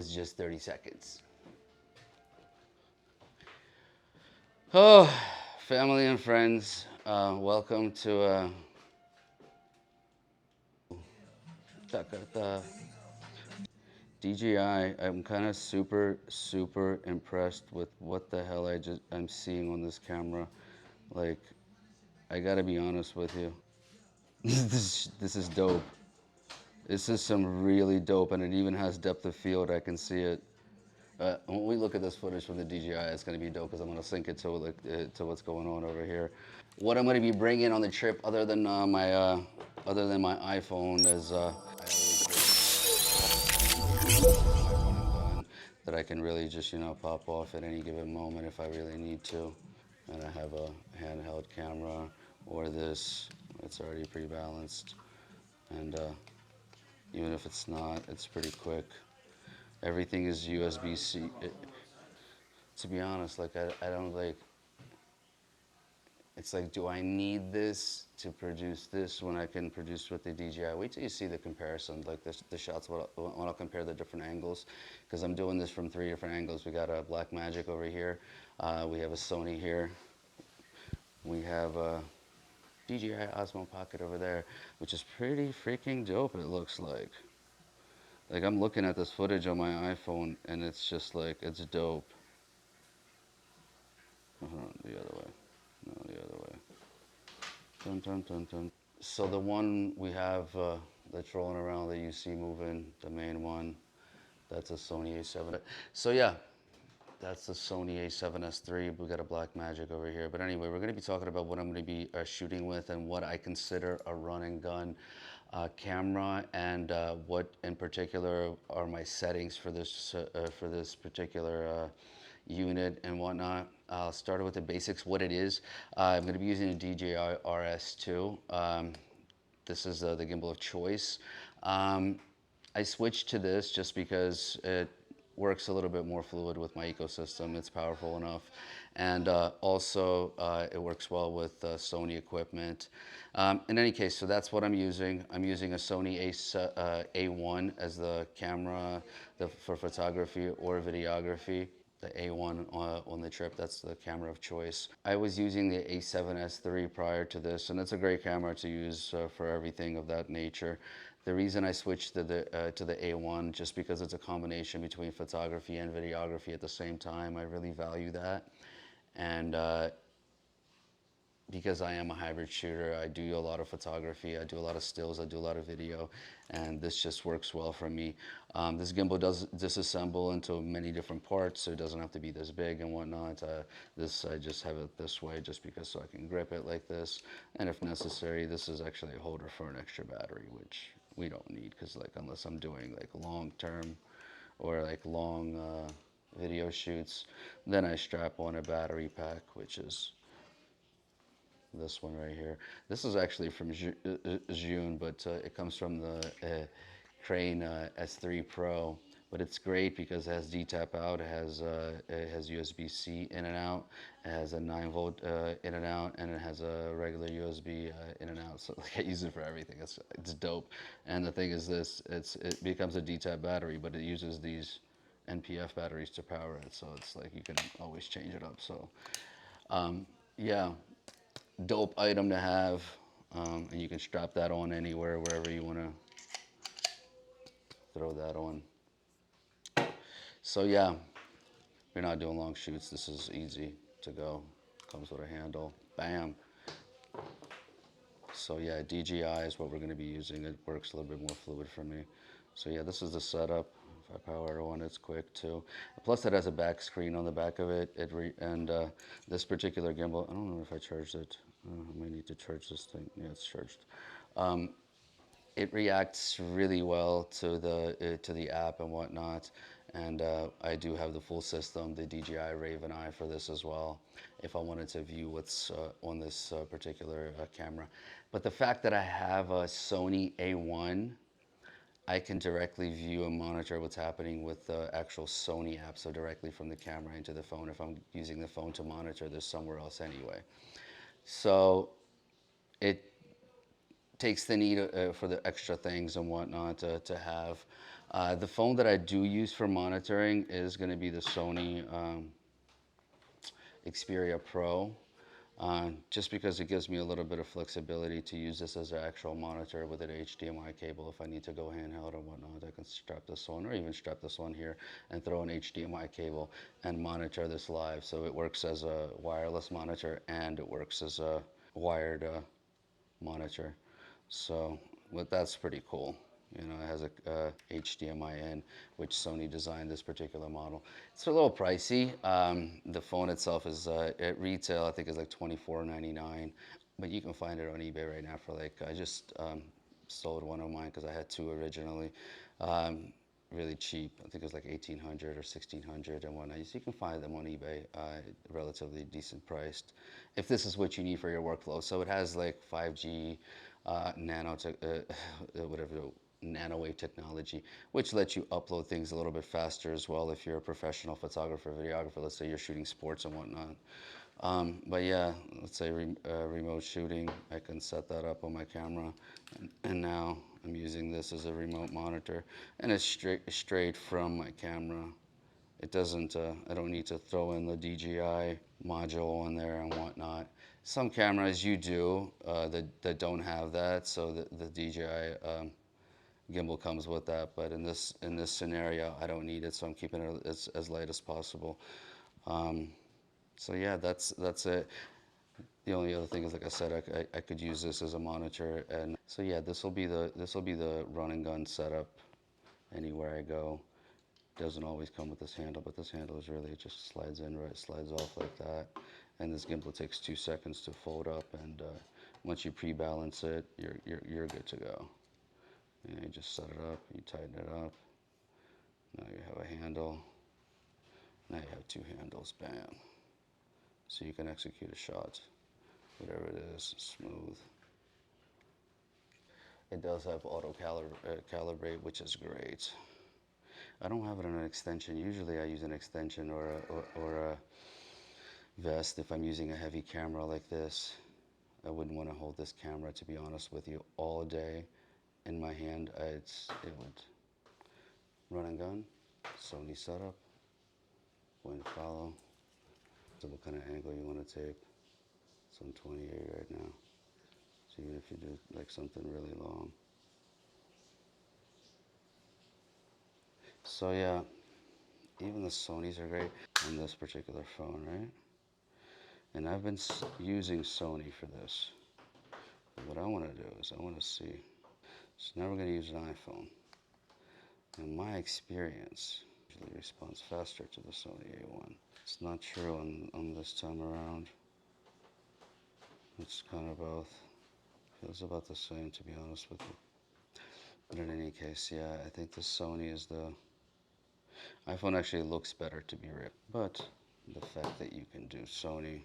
It's just 30 seconds. Oh, family and friends, welcome to the DJI. I'm kind of super impressed with what the hell I'm seeing on this camera. Like, I gotta be honest with you. This is dope. This is some really dope, and it even has depth of field. I can see it. When we look at this footage from the DJI, it's going to be dope because I'm going to sync it to to what's going on over here. What I'm going to be bringing on the trip, other than my iPhone, is I always bring my running gun that I can really just pop off at any given moment if I really need to. And I have a handheld camera or this. It's already pre-balanced, and even if it's not, it's pretty quick. Everything is USB-C. To be honest, like I don't like. It's like, do I need this to produce this when I can produce with the DJI? Wait till you see the comparison, like the shots when I'll compare the different angles, because I'm doing this from 3 different angles. We got a Blackmagic over here, we have a Sony here, we have a DJI Osmo Pocket over there, which is pretty freaking dope. It looks like. Like I'm looking at this footage on my iPhone, and it's just like it's dope. The other way. No, the other way. Dun, dun, dun, dun. So the one we have that's rolling around that you see moving, the main one, that's a Sony A7. So yeah, that's the Sony A7S III. We got a Blackmagic over here. But anyway, we're going to be talking about what I'm going to be shooting with and what I consider a run and gun camera, and what in particular are my settings for this particular unit and whatnot. I'll start with the basics, what it is. I'm going to be using a DJI RS2. This is the gimbal of choice. I switched to this just because it works a little bit more fluid with my ecosystem. It's powerful enough. And also, it works well with Sony equipment. In any case, so that's what I'm using. I'm using a Sony A1 as the camera for photography or videography. The A1 on the trip, that's the camera of choice. I was using the A7S III prior to this, and it's a great camera to use for everything of that nature. The reason I switched to the A1 just because it's a combination between photography and videography at the same time. I really value that, and because I am a hybrid shooter, I do a lot of photography, I do a lot of stills, I do a lot of video, and this just works well for me. This gimbal does disassemble into many different parts, so it doesn't have to be this big and whatnot. I just have it this way just because so I can grip it like this, and if necessary, this is actually a holder for an extra battery, which we don't need because like unless I'm doing like long term or like long video shoots, then I strap on a battery pack, which is this one right here. This is actually from June, but it comes from the Crane S3 Pro. But it's great because it has D-tap out, it has USB-C in and out, it has a 9-volt in and out, and it has a regular USB in and out. So like, I use it for everything. It's dope. And the thing is this, it becomes a D-tap battery, but it uses these NPF batteries to power it. So it's like you can always change it up. So yeah, dope item to have, and you can strap that on anywhere, wherever you want to throw that on. So yeah, if you're not doing long shoots, this is easy to go. Comes with a handle, bam. So yeah, DJI is what we're going to be using. It works a little bit more fluid for me. So yeah, this is the setup. If I power it on, it's quick too. Plus it has a back screen on the back of it. This particular gimbal, I don't know if I charged it. I might need to charge this thing. Yeah, it's charged. It reacts really well to the app and whatnot, and I do have the full system, the DJI Raven Eye for this as well, if I wanted to view what's on this particular camera. But the fact that I have a Sony A1, I can directly view and monitor what's happening with the actual Sony app, so directly from the camera into the phone. If I'm using the phone to monitor this somewhere else anyway. So it takes the need for the extra things and whatnot to have. The phone that I do use for monitoring is going to be the Sony Xperia Pro. Just because it gives me a little bit of flexibility to use this as an actual monitor with an HDMI cable. If I need to go handheld or whatnot, I can strap this on, or even strap this on here and throw an HDMI cable and monitor this live. So it works as a wireless monitor and it works as a wired monitor. So, but that's pretty cool. You know, it has a HDMI in, which Sony designed this particular model. It's a little pricey. The phone itself is at retail, I think, is like $24.99, but you can find it on eBay right now for like, I just sold one of mine because I had two originally. Really cheap. I think it was like 1,800 or 1,600 and whatnot. So you can find them on eBay, relatively decent priced, if this is what you need for your workflow. So it has like 5G, whatever, nanowave technology, which lets you upload things a little bit faster as well if you're a professional photographer, videographer. Let's say you're shooting sports and whatnot. But yeah, let's say remote shooting, I can set that up on my camera, and now I'm using this as a remote monitor, and it's straight from my camera. It doesn't, I don't need to throw in the DJI module on there and whatnot. Some cameras you do that don't have that, so the DJI gimbal comes with that. But in this scenario, I don't need it, so I'm keeping it as light as possible. So yeah, that's it. The only other thing is, like I said, I could use this as a monitor, and so yeah, this will be the run and gun setup anywhere I go. Doesn't always come with this handle, but this handle is really, it just slides in, right, slides off like that, and this gimbal takes 2 seconds to fold up, and once you pre-balance it, you're good to go. And you just set it up, you tighten it up. Now you have a handle. Now you have 2 handles, bam. So you can execute a shot, whatever it is, smooth. It does have auto calibrate, which is great. I don't have it on an extension. Usually I use an extension or a vest if I'm using a heavy camera like this. I wouldn't want to hold this camera, to be honest with you, all day in my hand. It would run and gun, Sony setup, point to follow. So what kind of angle you want to take. It's on 28 right now. So even if you do like something really long. So yeah, even the Sonys are great on this particular phone, right? And I've been using Sony for this. But what I want to do is I want to see. So now we're going to use an iPhone. In my experience, it usually responds faster to the Sony A1. It's not true on this time around. It's kind of both. Feels about the same, to be honest with you. But in any case, yeah, I think the Sony is the iPhone actually looks better, to be real. But the fact that you can do Sony